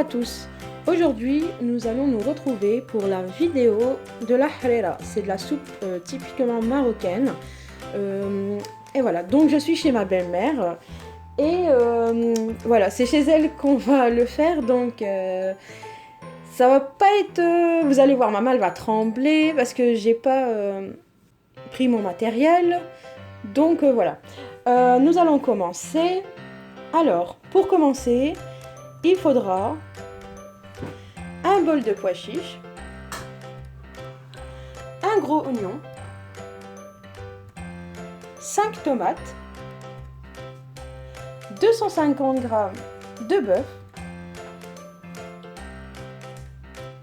à tous. Aujourd'hui, nous allons nous retrouver pour la vidéo de la harira. C'est de la soupe typiquement marocaine. Et voilà, donc je suis chez ma belle-mère. Et voilà, c'est chez elle qu'on va le faire. Donc ça va pas être... vous allez voir, maman, elle va trembler parce que j'ai pas pris mon matériel. Donc voilà. Nous allons commencer. Alors, pour commencer, il faudra un bol de pois chiches, un gros oignon, 5 tomates, 250 g de bœuf,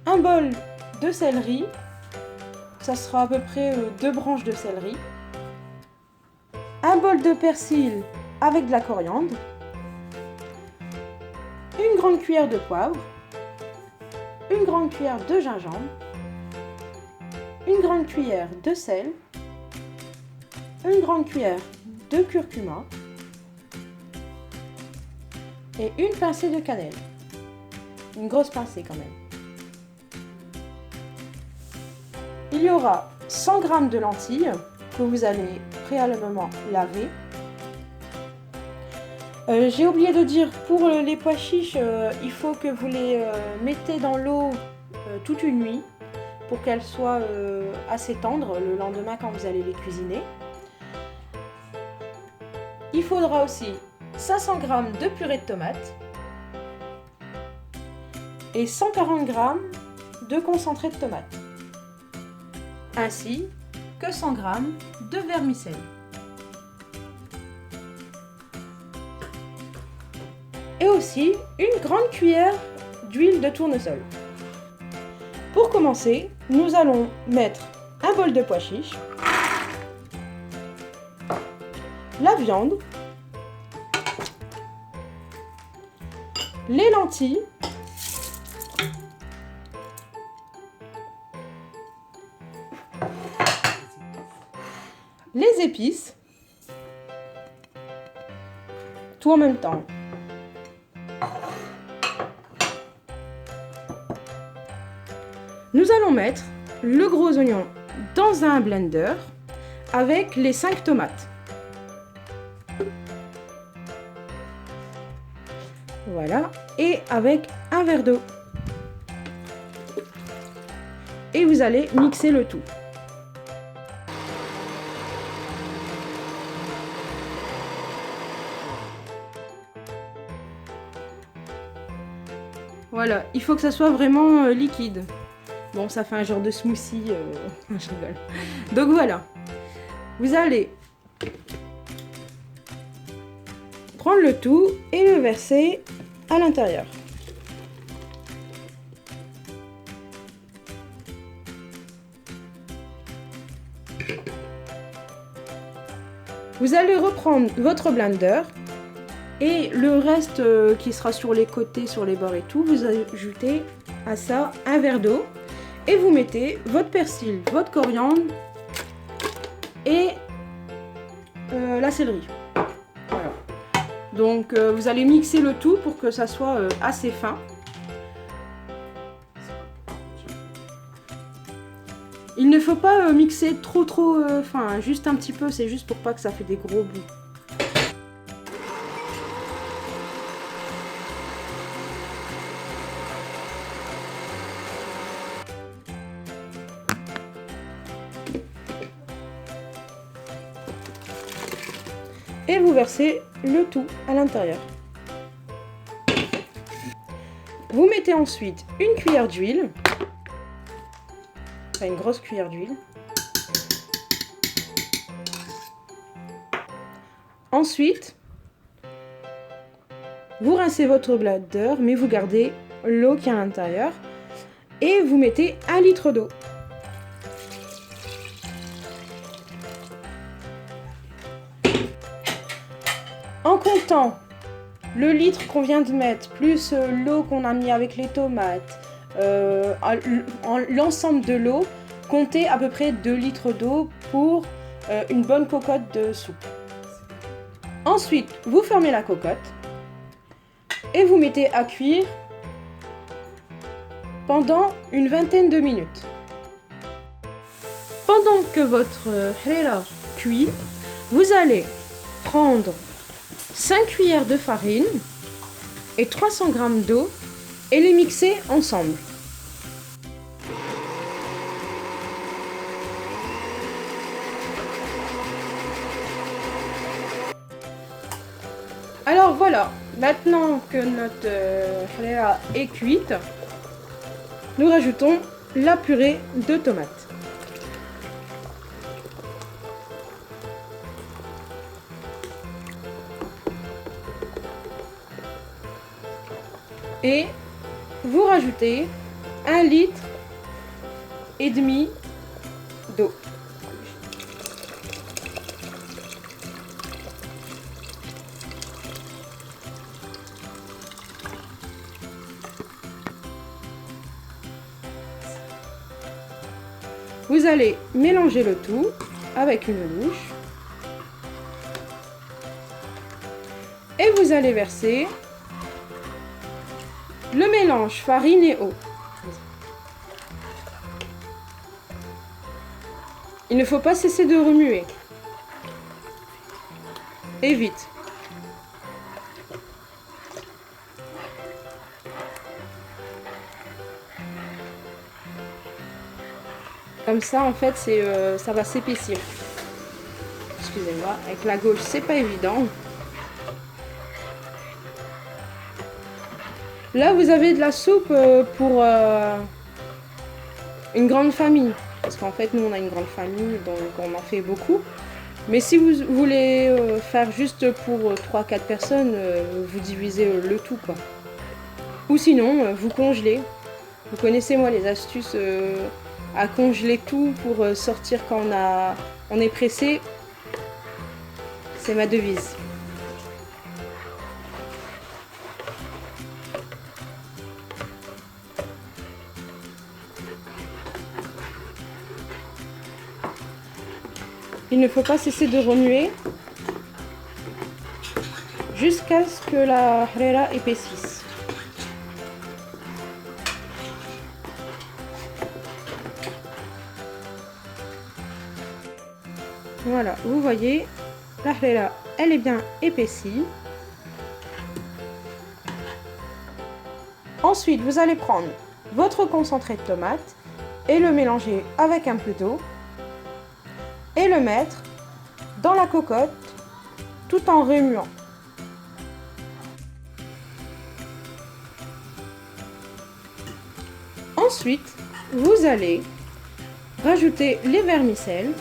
un bol de céleri, ça sera à peu près 2 branches de céleri, un bol de persil avec de la coriandre, une grande cuillère de poivre, une grande cuillère de gingembre, une grande cuillère de sel, une grande cuillère de curcuma et une pincée de cannelle. Une grosse pincée quand même. Il y aura 100 g de lentilles que vous allez préalablement laver. J'ai oublié de dire, pour les pois chiches, il faut que vous les mettez dans l'eau toute une nuit pour qu'elles soient assez tendres le lendemain quand vous allez les cuisiner. Il faudra aussi 500 g de purée de tomates et 140 g de concentré de tomate, ainsi que 100 g de vermicelle. Et aussi une grande cuillère d'huile de tournesol. Pour commencer, nous allons mettre un bol de pois chiches, la viande, les lentilles, les épices, tout en même temps. Nous allons mettre le gros oignon dans un blender avec les 5 tomates. Voilà, et avec un verre d'eau. Et vous allez mixer le tout. Voilà, il faut que ça soit vraiment liquide. Bon, ça fait un genre de smoothie, je rigole. Donc voilà, vous allez prendre le tout et le verser à l'intérieur. Vous allez reprendre votre blender et le reste qui sera sur les côtés, sur les bords et tout, vous ajoutez à ça un verre d'eau. Et vous mettez votre persil, votre coriandre et la céleri. Voilà. Donc vous allez mixer le tout pour que ça soit assez fin. Il ne faut pas mixer trop fin, juste un petit peu, c'est juste pour pas que ça fait des gros bouts. Et vous versez le tout à l'intérieur. Vous mettez ensuite une cuillère d'huile, enfin une grosse cuillère d'huile. Ensuite, vous rincez votre blender, mais vous gardez l'eau qui est à l'intérieur et vous mettez 1 litre d'eau. En comptant le litre qu'on vient de mettre, plus l'eau qu'on a mis avec les tomates, l'ensemble de l'eau, comptez à peu près 2 litres d'eau pour une bonne cocotte de soupe. Ensuite, vous fermez la cocotte et vous mettez à cuire pendant une vingtaine de minutes. Pendant que votre harira cuit, vous allez prendre 5 cuillères de farine et 300 g d'eau et les mixer ensemble. Alors voilà, maintenant que notre harira est cuite, nous rajoutons la purée de tomates. Et vous rajoutez 1,5 litre d'eau. Vous allez mélanger le tout avec une louche et vous allez verser le mélange farine et eau. Il ne faut pas cesser de remuer. Et vite. Comme ça, en fait, ça va s'épaissir. Excusez-moi, avec la gauche, c'est pas évident. Là, vous avez de la soupe pour une grande famille. Parce qu'en fait, nous, on a une grande famille, donc on en fait beaucoup. Mais si vous voulez faire juste pour 3-4 personnes, vous divisez le tout, quoi. Ou sinon, vous congelez. Vous connaissez, moi, les astuces à congeler tout pour sortir quand on est pressé. C'est ma devise. Il ne faut pas cesser de remuer jusqu'à ce que la harira épaississe. Voilà, vous voyez, la harira, elle est bien épaissie. Ensuite, vous allez prendre votre concentré de tomate et le mélanger avec un peu d'eau et le mettre dans la cocotte tout en remuant. Ensuite, vous allez rajouter les vermicelles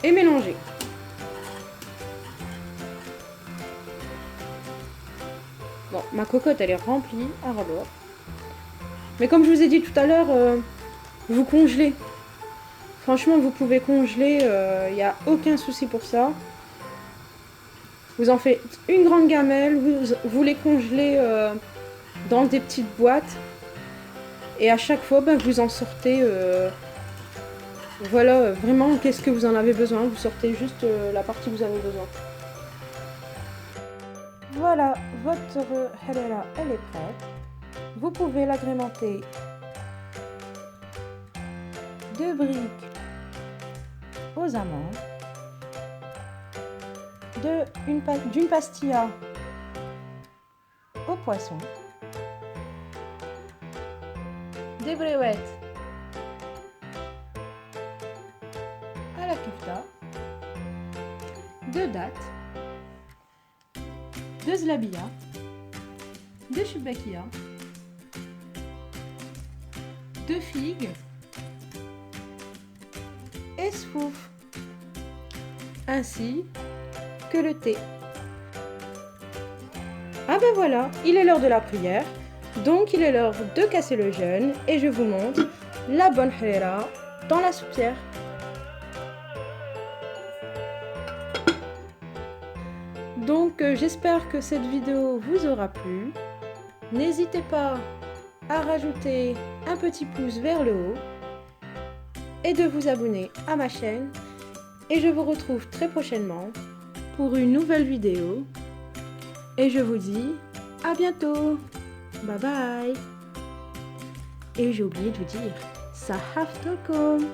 et mélanger. Bon, ma cocotte elle est remplie à ras-bord. Mais comme je vous ai dit tout à l'heure, vous congelez. Franchement, vous pouvez congeler, il n'y a aucun souci pour ça. Vous en faites une grande gamelle, vous les congelez dans des petites boîtes. Et à chaque fois, vous en sortez. Voilà, vraiment, qu'est-ce que vous en avez besoin. Vous sortez juste la partie que vous avez besoin. Voilà, votre harira, elle est prête. Vous pouvez l'agrémenter de briques aux amandes, d'une pastilla au poisson, des brouettes à la kefta, de dattes, de zlabia, de choubakia, de figues et sfouf, ainsi que le thé. Ah ben voilà, il est l'heure de la prière, donc il est l'heure de casser le jeûne et je vous montre la bonne harira dans la soupière. Donc j'espère que cette vidéo vous aura plu. N'hésitez pas à rajouter un petit pouce vers le haut et de vous abonner à ma chaîne. Et je vous retrouve très prochainement pour une nouvelle vidéo. Et je vous dis à bientôt. Bye bye. Et j'ai oublié de vous dire, Sahaftokum.